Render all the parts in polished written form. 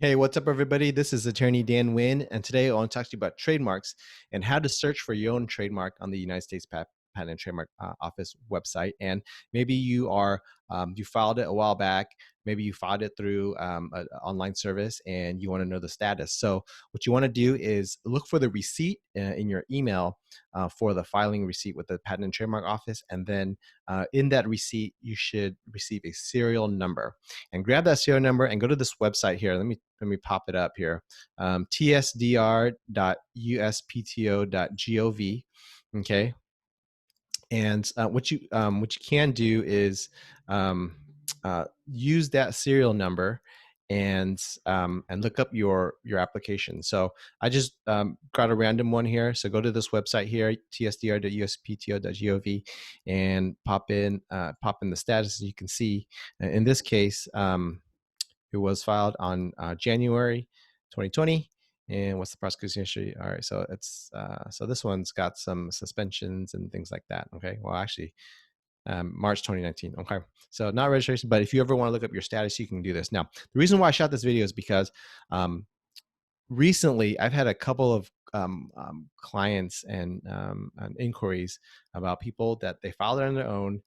Hey, what's up, everybody? This is attorney Dan Wynn, and today I want to talk to you about trademarks and how to search for your own trademark on the United States Patent and Trademark Office website. And maybe you filed it a while back, maybe you filed it through an online service, and you want to know the status. So, what you want to do is look for the receipt in your email for the filing receipt with the Patent and Trademark Office, and then in that receipt, you should receive a serial number. And grab that serial number and go to this website here. Let me pop it up here. tsdr.uspto.gov. Okay, and what you can do is use that serial number and look up your application. So I just got a random one here. So go to this website here, tsdr.uspto.gov, and pop in the status. You can see in this case. It was filed on January 2020. And what's the prosecution history? All right, so it's so this one's got some suspensions and things like that. Okay, well, actually, March 2019. Okay, so not registration, but if you ever want to look up your status, you can do this. Now, the reason why I shot this video is because recently I've had a couple of clients and inquiries about people that they filed it on their own.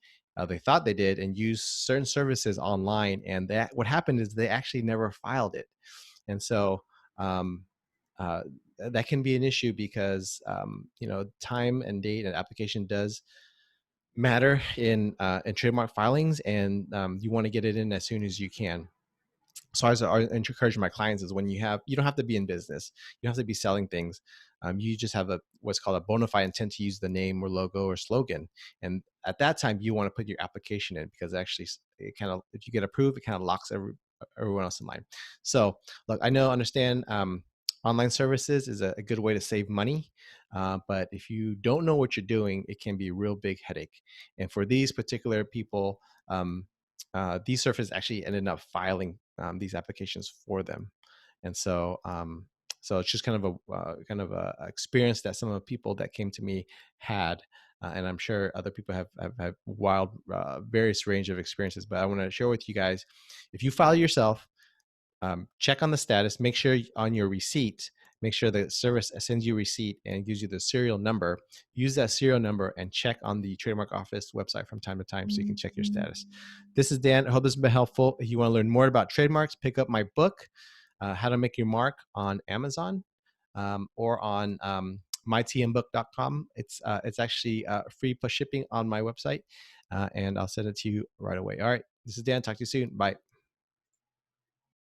They thought they did and used certain services online, and that what happened is they actually never filed it, and so um, uh, that can be an issue because time and date and application does matter in trademark filings, and you want to get it in as soon as you can. So I encourage my clients is when you don't have to be in business, you don't have to be selling things. You just have what's called a bona fide intent to use the name or logo or slogan, and at that time you want to put your application in, because actually it kind of, if you get approved, it kind of locks everyone else in line. So look, understand online services is a good way to save money, but if you don't know what you're doing, it can be a real big headache. And for these particular people, these surfaces actually ended up filing these applications for them, and so it's just kind of a experience that some of the people that came to me had, and I'm sure other people have had wild, various range of experiences. But I want to share with you guys: if you file yourself, check on the status, make sure on your receipt, make sure the service sends you a receipt and gives you the serial number. Use that serial number and check on the trademark office website from time to time so you can check your status. This is Dan. I hope this has been helpful. If you want to learn more about trademarks, pick up my book, How to Make Your Mark, on Amazon, or on mytmbook.com. It's actually free plus shipping on my website, and I'll send it to you right away. All right, this is Dan. Talk to you soon. Bye.